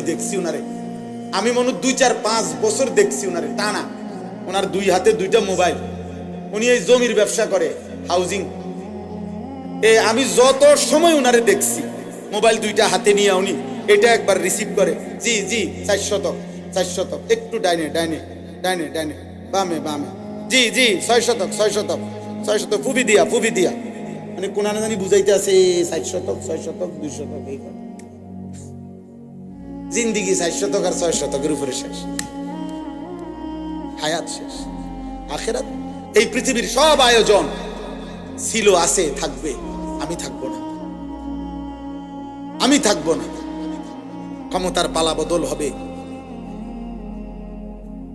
দেখছি উনারে, আমি মনে 2-4-5 বছর দেখছি উনারে টানা। ওনার 2 হাতে 2টা মোবাইল, উনি এই জমির ব্যবসা করে, হাউজিং। আমি যত সময় উনারে দেখছি মোবাইল 2টা হাতে নিয়ে উনি এটা একবার রিসিভ করে, জি জি 400 একটু ডাইনে ডাইনে ডাইনে ডাইনে বামে বামে, জি জি 600 ফুবি দিয়া মানে কোন জানি বুঝাইতে আছে 400 200 এই কথা। জিন্দিগি 400 আর 600 উপরে শেষ, হায়াত শেষ, আখিরাত। এই পৃথিবীর সব আয়োজন ছিল, আছে, থাকবে। আমি থাকবো না। ক্ষমতার পালা বদল হবে,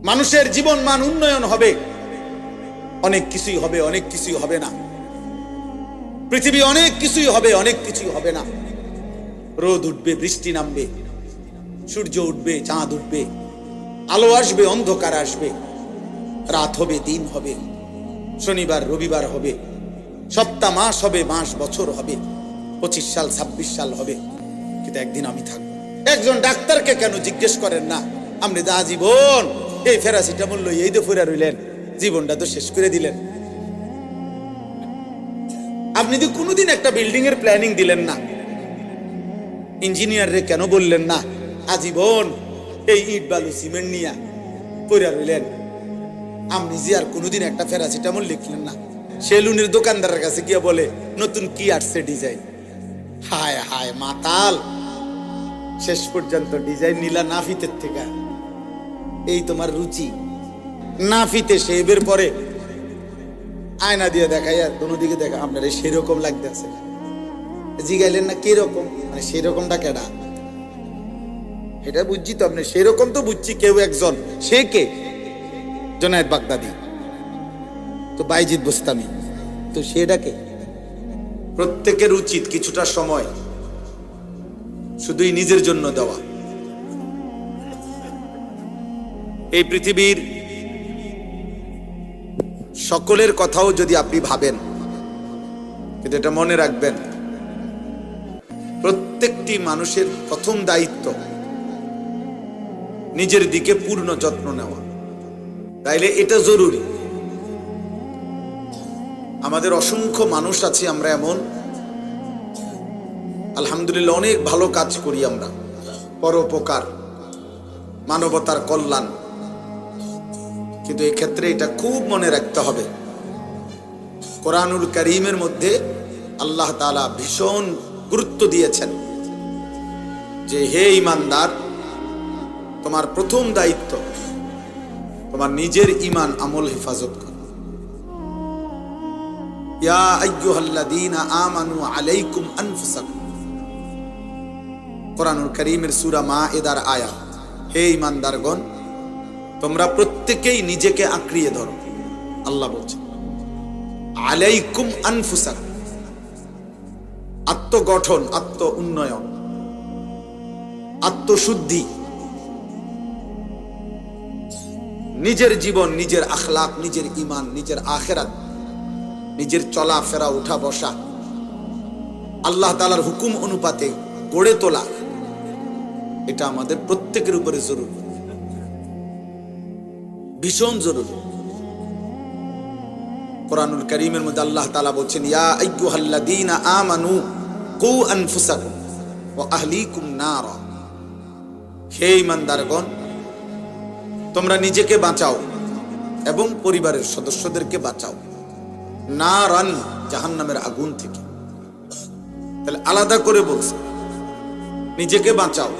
মানুষের জীবন মান উন্নয়ন হবে, অনেক কিছুই হবে, অনেক কিছুই হবে না। পৃথিবী অনেক কিছুই হবে, অনেক কিছুই হবে না। রোদ উঠবে, বৃষ্টি নামবে, সূর্য উঠবে, চাঁদ উঠবে, আলো আসবে, অন্ধকার আসবে, রাত হবে, দিন হবে, শনিবার রবিবার হবে, সপ্তাহ মাস হবে, মাস বছর হবে, 25 সাল 26 সাল হবে, কিন্তু একদিন আমি থাকবো। একজন ডাক্তারকে কেন জিজ্ঞেস করেন না, আপনি যা জীবন এই প্যারাসিটামল লই এই তো ফুরা রইলেন, জীবনটা তো শেষ করে দিলেন। আপনি তো কোনোদিন একটা বিল্ডিং এর প্ল্যানিং দিলেন না, ইঞ্জিনিয়ার রে কেন বললেন না আজীবন এই ইট বালু সিমেন্ট নিয়ে পড়ে রইলেন? আপনি যে আর কোনোদিন একটা প্যারাসিটামল লিখলেন না। সেলুনের দোকানদারের কাছে গিয়ে বলে নতুন কি আসছে ডিজাইন, হায় হায় মাতাল, শেষ পর্যন্ত ডিজাইন নিলা নাফিতের থেকে। এই তোমার রুচি, নাফিতে শেবের পরে আয়না দিয়ে দেখাই আর দোনো দিকে দেখা আপনার সেরকম লাগতেছে। জিগাইলেন না কিরকম, মানে সেরকমটা কেডা? এটা বুঝছি তো আপনি, সেরকম তো বুঝছি কেউ একজন, সে কে? জুনায়েদ বাগদাদি, তো বাইজিদ বোস্তামি, তো সেটাকে প্রত্যেকের উচিত কিছুটা সময় শুধুই নিজের জন্য দেওয়া। এই পৃথিবীর সকলের কথাও যদি আপনি ভাবেন, কিন্তু এটা মনে রাখবেন, প্রত্যেকটি মানুষের প্রথম দায়িত্ব নিজের দিকে পূর্ণ যত্ন নেওয়া। তাইলে এটা জরুরি। আমাদের অসংখ্য মানুষ আছে, আমরা এমন আলহামদুলিল্লাহ অনেক ভালো কাজ করি আমরা, পরোপকার, মানবতার কল্যাণ, কিন্তু এই ক্ষেত্রে এটা খুব মনে রাখতে হবে, কোরআনুল কারীমের মধ্যে আল্লাহ তাআলা ভীষণ গুরুত্ব দিয়েছেন যে হে ঈমানদার, তোমার প্রথম দায়িত্ব তোমার নিজের ঈমান আমল হেফাজত করা। ইয়া আইয়ুহাল্লাযীনা আমানু আলাইকুম আনফুসাকুম, কোরআনুল কারীমের সূরা মাঈদার আয়াত। হে ঈমানদারগণ, তোমরা প্রত্যেকেই নিজেকে আঁকড়িয়ে ধরো। আল্লাহ বলছেন আলাইকুম আনফুসাকুম, আত্মগঠন, আত্ম উন্নয়ন, আত্মশুদ্ধি, নিজের জীবন, নিজের আখলাক, নিজের ঈমান, নিজের আখিরাত, নিজের চলাফেরা, উঠা বসা আল্লাহ তাআলার হুকুম অনুপাতে গড়ে তোলা, এটা আমাদের প্রত্যেকের উপরে জরুরি, ভীষণ জরুরি। কোরআনুল কারীমের মধ্যে আল্লাহ তাআলা বলছেন ইয়া আইয়ুহাল্লাযীনা আমানু কু আনফুসাকুম ওয়া আহলিকুম নারা, হে ঈমানদারগণ, তোমরা নিজেকে বাঁচাও এবং পরিবারের সদস্যদেরকে বাঁচাও নারান, জাহান্নামের আগুন থেকে। তাহলে আলাদা করে বলছে নিজেকে বাঁচাও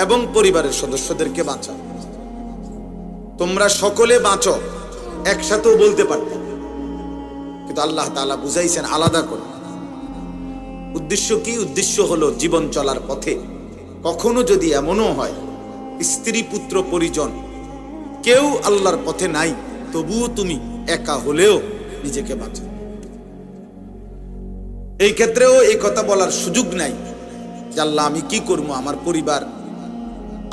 এবং পরিবারের সদস্যদেরকে বাঁচাও। তোমরা সকলে বাঁচো, একসাথেও বলতে পারত, কিন্তু আল্লাহ তাআলা বুঝাইছেন আলাদা করে। উদ্দেশ্য কি? উদ্দেশ্য হলো জীবন চলার পথে কখনো যদি এমনও হয় স্ত্রী পুত্র পরিজন কেউ আল্লাহর পথে নাই, তবুও তুমি একা হলেও নিজেকে বাঁচাও। এই ক্ষেত্রেও এই কথা বলার সুযোগ নাই যে আল্লাহ আমি কি করবো, আমার পরিবার,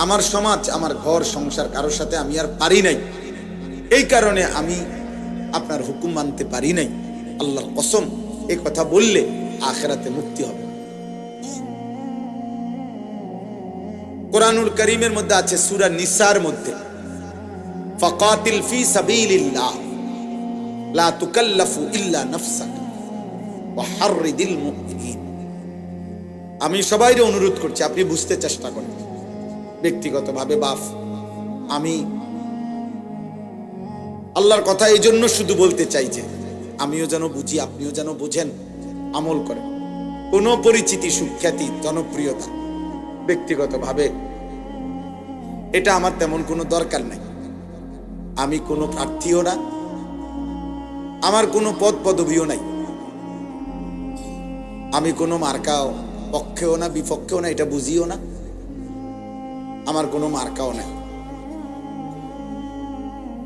আমার সমাজ, আমার ঘর সংসার কারোর সাথে আমি আর পারি নাই, এই কারণে আমি আপনার হুকুম মানতে পারি নাই। আল্লাহর কসম, এই কথা বললে আখিরাতে মুক্তি হবে। কোরআনুল কারীমের মধ্যে আছে সূরা নিসার মধ্যে, ফাকাতিল ফি সাবিলিল্লাহ লা তুকাল্লাফু ইল্লা নাফসাক ওয়া হাররিদিল মুমিনিন। আমি সবাইকে অনুরোধ করছি, আপনি বুঝতে চেষ্টা করেন ব্যক্তিগতভাবে। বাপ, আমি আল্লাহর কথা এই জন্য শুধু বলতে চাই যে আমিও যেন বুঝি, আপনিও যেন বুঝেন, আমল করেন। কোনো পরিচিতি, সুখ্যাতি, জনপ্রিয়তা ব্যক্তিগতভাবে এটা আমার তেমন কোনো দরকার নাই। আমি কোনো প্রার্থীও না, আমার কোনো পদ পদবিও নাই, আমি কোনো মার্কাও পক্ষেও না বিপক্ষেও না, এটা বুঝিও না, আমার কোনো মার্কাও নাই।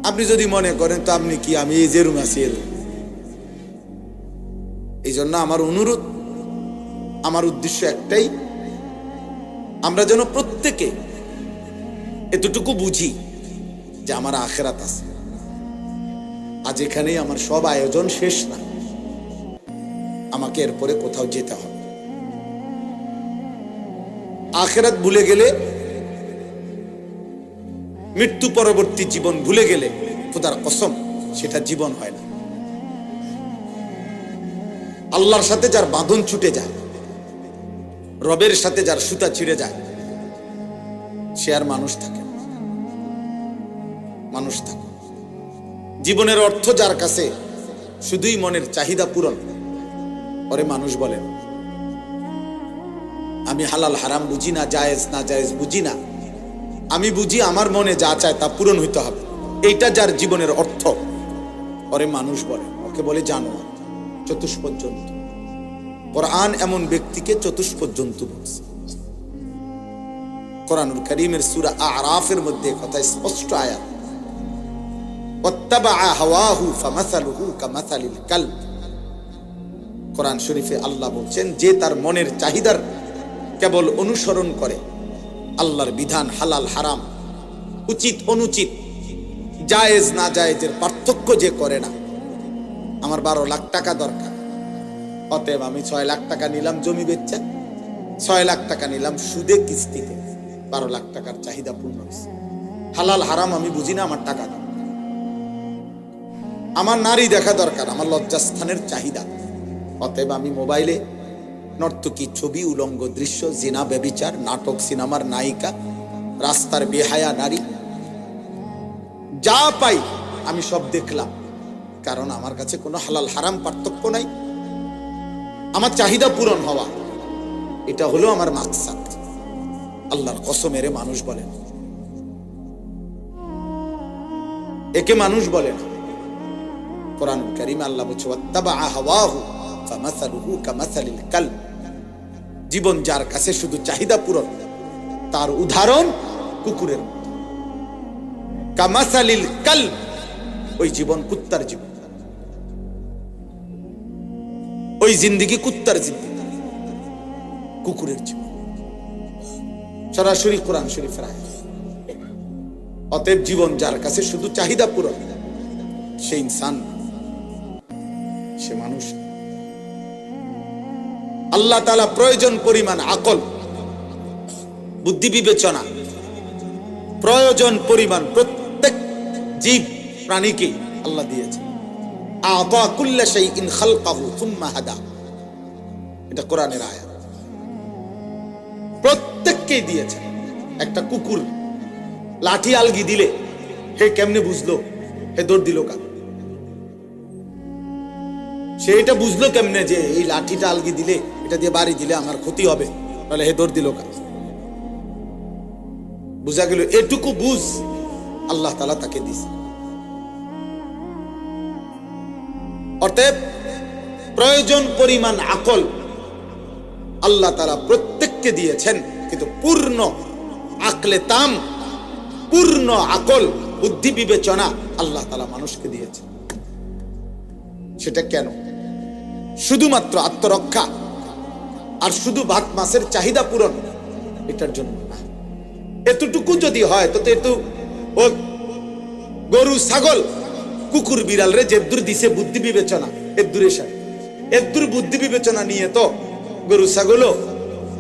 আপনি যদি মনে করেন তো আপনি কি, আমি এই যে রুম আছি এরকম। এই জন্য আমার অনুরোধ, আমার উদ্দেশ্য একটাই, আমরা যেন প্রত্যেকে এতটুকু বুঝি যে আমার আখিরাত আছে। আজ এখানেই আমার সব আয়োজন শেষ না, আমাকে এরপরে কোথাও যেতে হবে। আখিরাত ভুলে গেলে, মৃত্যু পরবর্তী জীবন ভুলে গেলে খোদার কসম সেটা জীবন হয় না। আল্লাহর সাথে যার বাঁধন ছুটে যায়, রবের সাথে যার সুতা ছিঁড়ে যায়, সে আর মানুষ থাকে না। মানুষ থাকে। জীবনের অর্থ যার কাছে শুধুই মনের চাহিদা পূরণ, ওরে মানুষ বলেন। আমি হালাল হারাম বুঝি না, জায়েজ না জায়েজ বুঝি না, আমি বুঝি আমার মনে যা চায় তা পূরণ হইতে হবে। এইটা যার জীবনের অর্থ, ওরে মানুষ বলে। ওকে বলে জানোয়ার, চতুষ্পদ জন্তু। কোরআন এমন ব্যক্তিকে চতুষ্পদ জন্তু বলছে। কোরআনুল কারীমের সূরা আরাফের মধ্যে কথা স্পষ্ট আয়াত, ওয়াত্তাবা হাওয়াহু ফামাসালুহু কামাসালিল কালব। কোরআন শরীফে আল্লাহ বলছেন, যে তার মনের চাহিদার কেবল অনুসরণ করে, আল্লাহর বিধান হালাল হারাম, উচিত অনুচিত, জায়েজ না জায়েজের পার্থক্য যে করে না। আমার 12 লাখ টাকা দরকার, অতএব আমি 6 লাখ টাকা নিলাম জমি বেচা, 6 লাখ টাকা নিলাম সুদে কিস্তিতে, 12 লাখ টাকার চাহিদা পূর্ণ হয়েছে। হালাল হারাম আমি বুঝি না, আমার টাকা দাও। আমার নারী দেখা দরকার, আমার লজ্জাস্থানের চাহিদা, অতএব আমি মোবাইলে নর্তকী ছবি, উলঙ্গ দৃশ্য, জিনা, ব্যভিচার, নাটক, সিনেমার নায়িকা, রাস্তার বেহায়া নারী, যা পাই আমি সব দেখলাম। কারণ আমার কাছে কোনো হালাল হারাম পার্থক্য নাই, আমার চাহিদা পূরণ হওয়া, এটা হলো আমার মাকসাদ। আল্লাহর কসমের মানুষ বলেন, একে মানুষ বলেন। কোরআনুল কারীমে আল্লাহ বলছে, ওয়াত্তাবা হাওয়াহু ফামাসালুহু কামাসালিল কালব। জীবন যার কাছে শুধু চাহিদা পূরণ, তার উদাহরণ কুকুরের মতো। কামাসালিল কালব, ওই জীবন কুত্তার জীবন, ওই জিন্দেগি কুত্তার জিন্দেগি, কুকুরের জীবন। সরাসরি কোরআন শরীফের আয়াত। অতএব জীবন যার কাছে শুধু চাহিদা পূরণ, সে ইনসান, সে মানুষ। আল্লাহ তাআলা প্রয়োজন পরিমাণ আকল, বুদ্ধি, বিবেচনা, প্রয়োজন পরিমাণ প্রত্যেক জীব প্রাণীকে আল্লাহ দিয়েছেন। আ'তা কুল্লা শাইইন খালকাহু সুম্মা হাদা, এটা কোরআনের আয়াত। প্রত্যেককে দিয়েছেন। একটা কুকুর লাঠি আলগি দিলে হে কেমনে বুঝলো, হে দৌড় দিল কাকে? সে এটা বুঝলো কেমনে যে এই লাঠিটা আলগি দিলে, এটা দিয়ে বাড়ি দিলে আমার ক্ষতি হবে, তাহলে হে দৌড় দিল কাকে? বুঝা গেল, এটুকু বুঝ আল্লাহ তাআলা তাকে দিয়েছে। অতএব প্রয়োজন পরিমাণ আকল আল্লাহ তাআলা প্রত্যেককে দিয়েছেন, কিন্তু পূর্ণ আকলে তাম, পূর্ণ আকল, বুদ্ধি, বিবেচনা আল্লাহ তাআলা মানুষকে দিয়েছেন। সেটা কেন? শুধুমাত্র আত্মরক্ষা আর শুধু ভাত মাছের চাহিদা পূরণ, এটার জন্য না। এতটুকু যদি হয় তো ও গরু, ছাগল, কুকুর, বিড়াল রে যেদূর দিছে বুদ্ধি বিবেচনা, এদূর বুদ্ধি বিবেচনা নিয়ে তো গরু, ছাগলও,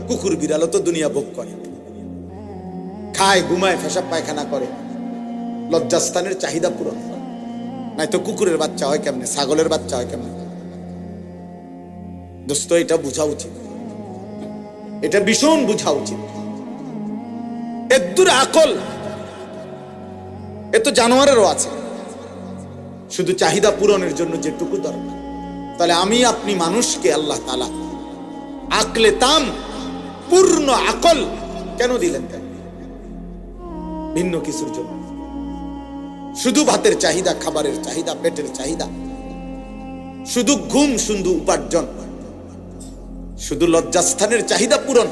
কুকুর, বিড়ালও তো দুনিয়া ভোগ করে। খায়, ঘুমায়, পেশাব পায়খানা করে, লজ্জাস্থানের চাহিদা পূরণ করে। নাই তো কুকুরের বাচ্চা হয় কেমনে, ছাগলের বাচ্চা হয় কেমনে? দোস্ত, এটা বোঝা উচিত, এটা ভীষণ বোঝা উচিত। এদ্দুর আকল এ তো জানোয়ারেরও আছে, শুধু চাহিদা পূরণের জন্য যেটুকু দরকার। তাহলে আমি আপনি মানুষকে আল্লাহ তাআলা আকলে তাম, পূর্ণ আকল কেন দিলেন? তাই ভিন্ন কিছুর জন্য? শুধু ভাতের চাহিদা, খাবারের চাহিদা, পেটের চাহিদা, শুধু ঘুম, শুধু উপার্জন, শুধু লজ্জাস্থানের চাহিদা পূরণ,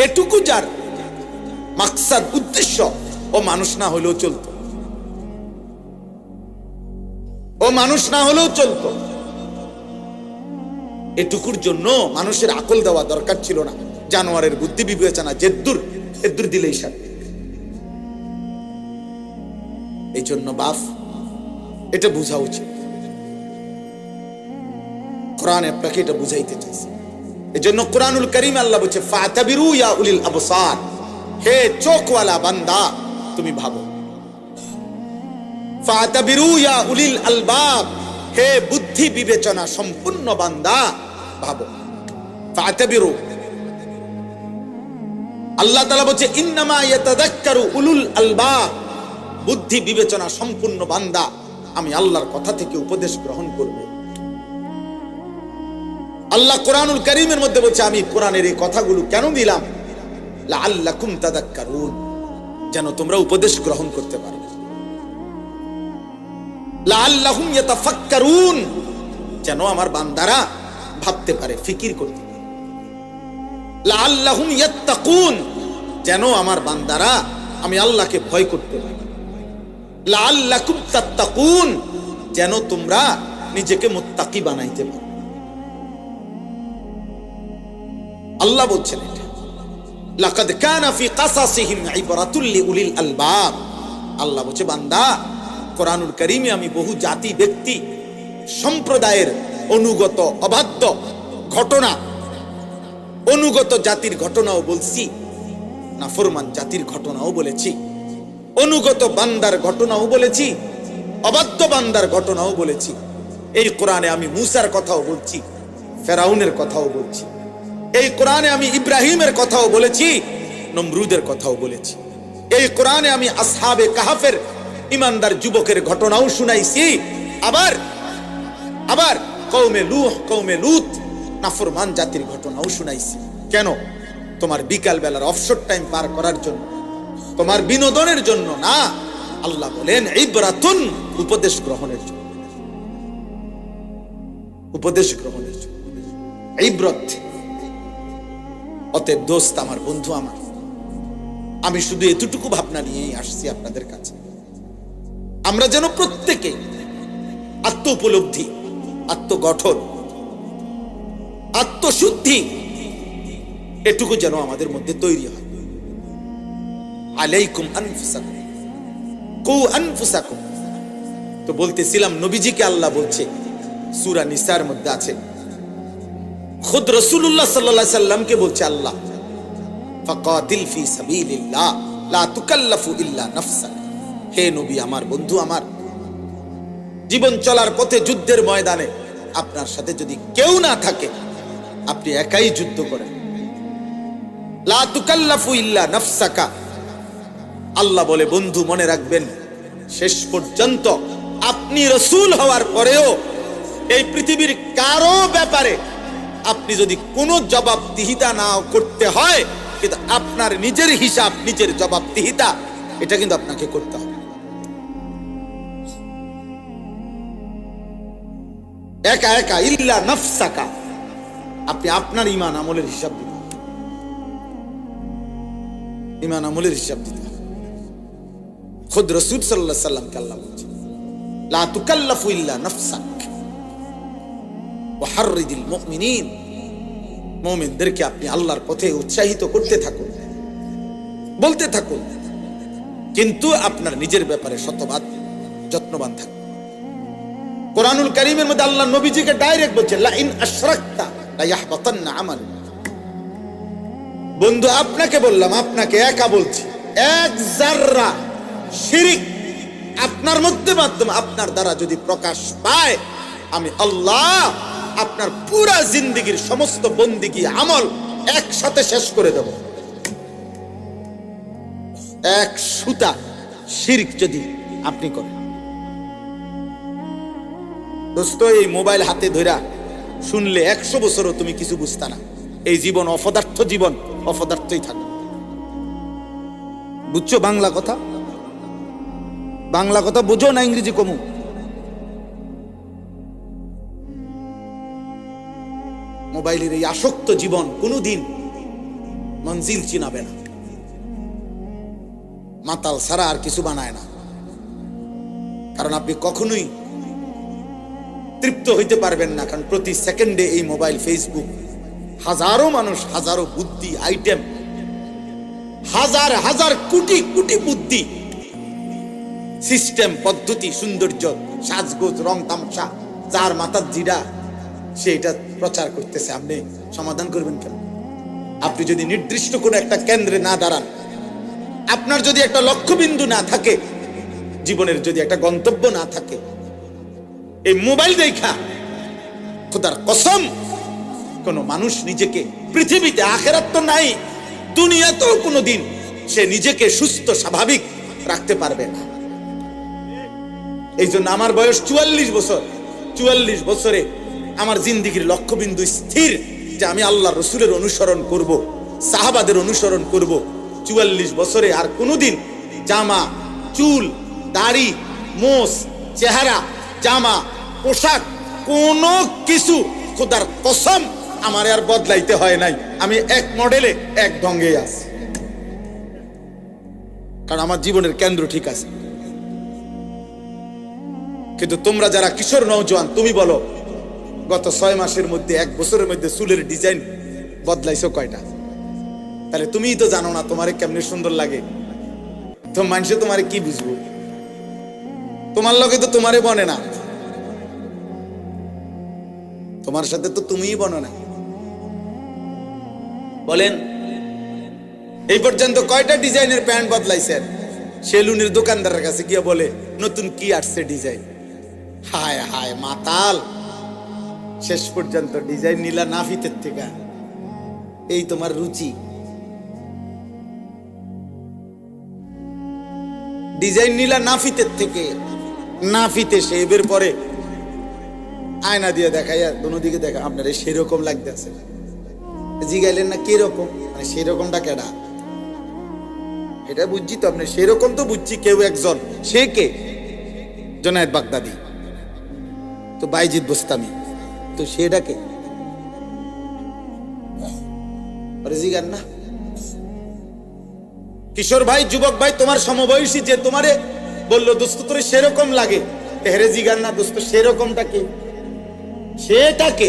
এটুকু যার মাকসাদ, উদ্দেশ্য, ও মানুষ না হলেও চলতো, ও মানুষ না হলেও চলতো। এটুকুর জন্য মানুষের আকল দেওয়া দরকার ছিল না। জানোয়ারের বুদ্ধি বিবেচনা যেদ্দুর এদ্দুর দিলেই সাথে। এই জন্য বাপ, এটা বোঝা উচিত। কোরআন আপনাকে এটা বুঝাইতে চাইছে। এই জন্য কোরআনুল কারীম আল্লাহ বলছে, ফাতাবিরু ইয়া উলিল আবসার, হে চোখওয়ালা বান্দা তুমি ভাবো। ফাতাবিরু ইয়া উলিল আলবাব, হে বুদ্ধি বিবেচনা সম্পূর্ণ বান্দা ভাবো। ফাতাবিরু, আল্লাহ তাআলা বলছে ইন্নামা ইয়াতাযাক্কারু উলুল আলবাব, বুদ্ধি বিবেচনা সম্পূর্ণ বান্দা আমি আল্লাহর কথা থেকে উপদেশ গ্রহণ করবে। আল্লাহ কোরআনুল কারীমের মধ্যে বলছে, আমি কোরআনের এই কথাগুলো কেন দিলাম? লাআল্লাকুম তাযাক্কারুন, যেন তোমরা উপদেশ গ্রহণ করতে পারো। লাআল্লাহুম ইয়াতাফাক্কারুন, যেন আমার বান্দারা ভাবতে পারে, ফিকির করতে পারে। লাআল্লাহুম ইয়াত্তাকুন, যেন আমার বান্দারা আমি আল্লাহকে ভয় করতে পারে। লাআল্লাকুম তাত্তাকুন, যেন তোমরা নিজেকে মুত্তাকি বানাইতে পারো। আল্লাহ বলছেন এটা, লাকাদ কানা ফি কাসাসিহিম ইবরাতুল লিউলিল আলবাব। আল্লাহ বলছে, বান্দা কোরআনুল কারীমে আমি বহু জাতি, ব্যক্তি, সম্প্রদায়ের অনুগত অবাধ্য ঘটনা, অনুগত জাতির ঘটনাও বলছি, নাফরমান জাতির ঘটনাও বলেছি, অনুগত বান্দার ঘটনাও বলেছি, অবাধ্য বান্দার ঘটনাও বলেছি। এই কোরআনে আমি মুসার কথাও বলছি, ফেরাউনের কথাও বলছি। এই কোরআনে আমি ইব্রাহিমের কথাও বলেছি, নমরুদের কথাও বলেছি। এই কোরআনে আমি আসহাবে কাহাফের ইমানদার যুবকের ঘটনাও শুনাইছি। আবার আবার কওমে নূহ, কওমে লূত, নাফরমান জাতির ঘটনাও শুনাইছি। কেন? তোমার বিকাল বেলার অফশোর টাইম পার করার জন্য, তোমার বিনোদনের জন্য না। আল্লাহ বলেন ইবরাতুন, উপদেশ গ্রহণের জন্য, উপদেশ গ্রহণের জন্য ইবরত। অতএব দোস্ত আমার, বন্ধু আমার, আমি শুধু এতটুকু ভাবনা নিয়েই আসছি আপনাদের কাছে, আমরা যেন প্রত্যেকে আত্ম উপলব্ধি, আত্মগঠন, আত্মশুদ্ধি, এটুকু যেন আমাদের মধ্যে তৈরি হয়। আলাইকুম আনফুসাকুম, কু আনফুসাকুম। তো বলতেছিলাম, নবীজিকে আল্লাহ বলছে, সূরা নিসার মধ্যে আছে, খুদ রাসূলুল্লাহ সাল্লাল্লাহু আলাইহি সাল্লামকে বলছে আল্লাহ, ফাকাতিল ফি সাবিলিল্লাহ লা তুকাল্লাফু ইল্লা নাফসাক। হে নবী আমার, বন্ধু আমার, জীবন চলার পথে, যুদ্ধের ময়দানে আপনার সাথে যদি কেউ না থাকে, আপনি একাই যুদ্ধ করেন। লা তুকাল্লাফু ইল্লা নাফসাকা। আল্লাহ বলে, বন্ধু মনে রাখবেন, শেষ পর্যন্ত আপনি রাসূল হওয়ার পরেও এই পৃথিবীর কারো ব্যাপারে আপনি যদি কোনো জবাবদিহিতা না করতে হয়, কিন্তু আপনার নিজের হিসাব, নিজের জবাবদিহিতা, এটা কিন্তু আপনাকে করতে হবে। একা একা, ইল্লা নাফসাকা, আপনি আপনার ঈমান আমলের হিসাব দিতে হবে, ঈমান আমলের হিসাব দিতে হবে। খুদ রাসূল সাল্লাল্লাহু আলাইহি সাল্লামকে আল্লাহ বলছে, লা তুকাল্লাফু ইল্লা নাফসাক ওয়া হাররিদিল মুমিনিন। মুমিনদেরকে আপনি আল্লাহর পথে উৎসাহিত করতে থাকুন, বলতে থাকুন, কিন্তু আপনার নিজের ব্যাপারে শতভাগ যত্নবান থাকুন। কোরআনুল কারীমের মধ্যে আল্লাহ নবীজিকে ডাইরেক্ট বলছে, লা ইন আশরাকতা লা ইয়াহবাতান্না আমালুক। বন্ধু আপনাকে বললাম, আপনাকে একা বলছি, এক জাররা শিরিক আপনার মধ্যে মাধ্যমে আপনার দ্বারা যদি প্রকাশ পায়, আমি আল্লাহ আপনার পুরা জিন্দেগীর সমস্ত বন্দেগী আমল একসাথে শেষ করে দেব। এক সুতা শিরক যদি আপনি করেন। দোস্ত, এই মোবাইল হাতে ধরা শুনলে 100 বছরও তুমি কিছু বুঝতা না। এই জীবন অপদার্থ, জীবন অপদার্থই থাকবে। বুঝছো বাংলা কথা? বাংলা কথা বুঝো না ইংরেজি কমু? মোবাইলের এই আসক্ত জীবন কোনোদিন মঞ্জিল চিনাবে না। মাতাল ছাড়া আর কিছু বানায় না। কারণ আপনি কখনোই তৃপ্ত হইতে পারবেন না। কারণ প্রতি সেকেন্ডে এই মোবাইল, ফেসবুক, হাজারো মানুষ, হাজারো বুদ্ধি, আইটেম, হাজার হাজার কোটি কোটি বুদ্ধি, সিস্টেম, পদ্ধতি, সৌন্দর্য, সাজগোজ, রং তামাশা, যার মাথার জিরা সে এটা প্রচার করতেছে। আপনি সমাধান করবেন কেন? আপনি যদি নির্দিষ্ট কোনো একটা কেন্দ্রে না দাঁড়ান, আপনার যদি একটা লক্ষ্যবিন্দু না থাকে, জীবনের যদি একটা গন্তব্য না থাকে, এই মোবাইল দেখা খোদার কসম কোন মানুষ নিজেকে পৃথিবীতে, আখেরাত তো নাই, দুনিয়াতেও কোনোদিন সে নিজেকে সুস্থ স্বাভাবিক রাখতে পারবে না। এই জন্য আমার বয়স 44 বছর। 44 বছরে আমার জিন্দেগির লক্ষ্যবিন্দু স্থির যে আমি আল্লাহ রসুলের অনুসরণ করব, সাহাবাদের অনুসরণ করব। 44 বছরে আর কোনোদিন জামা, চুল, দাড়ি, মোষ, চেহারা, জামা, পোশাক, কোনো কিছু খোদার কসম আমার আর বদলাইতে হয় নাই। আমি এক মডেলে, এক ঢঙ্গে আছি। কারণ আমার জীবনের কেন্দ্র ঠিক আছে। কিন্তু তোমরা যারা কিশোর নওজোয়ান, তুমি বলো গত 6 মাসের মধ্যে, 1 বছরের মধ্যে চুলের ডিজাইন বদলাইছো কয়টা? তাহলে তুমিই তো জানো না তোমারে কেমনে সুন্দর লাগে। তো মানুষে তোমারে কি বুঝবো? তোমার লগে তো তোমারে বনে না, তোমার সাথে তো তুমিই বনো না। বলেন এই পর্যন্ত কয়টা ডিজাইনের প্যান্ট বদলাইছেন? সেলুনের দোকানদারের কাছে গিয়ে বলে নতুন কি আসছে ডিজাইন। হায় হায় মাতাল, শেষ পর্যন্ত ডিজাইন নিলা নাফিতের থেকে। এই তোমার রুচি। ডিজাইন নিলা নাফিতের থেকে, নাফিতে শেভের পরে আয়না দিয়ে দেখাইয়া দুদিকে দেখা আপনার সেরকম লাগতেছে। জিগাইলেন না কিরকম, মানে সেরকমটা কেডা? এটা বুঝছি তো আপনি, সেরকম তো বুঝছি কেউ একজন। সে কে? জুনায়েদ বাগদাদি, তো বাইজিদ বোস্তামি, তো সেটা কে? জিগান না। কিশোর ভাই, যুবক ভাই, তোমার সমবয়সী যে তোমারে বললো দোস্ত তোরে সেরকম লাগে, হেরে জিগান না দোস্ত সেরকমটা কে? সেটাকে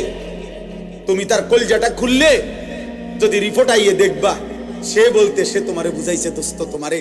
তুমি তার কলজাটা খুললে যদি রিপোর্ট আইয়ে দেখবা, সে বলতে সে তোমারে বুঝাইছে দোস্ত তোমারে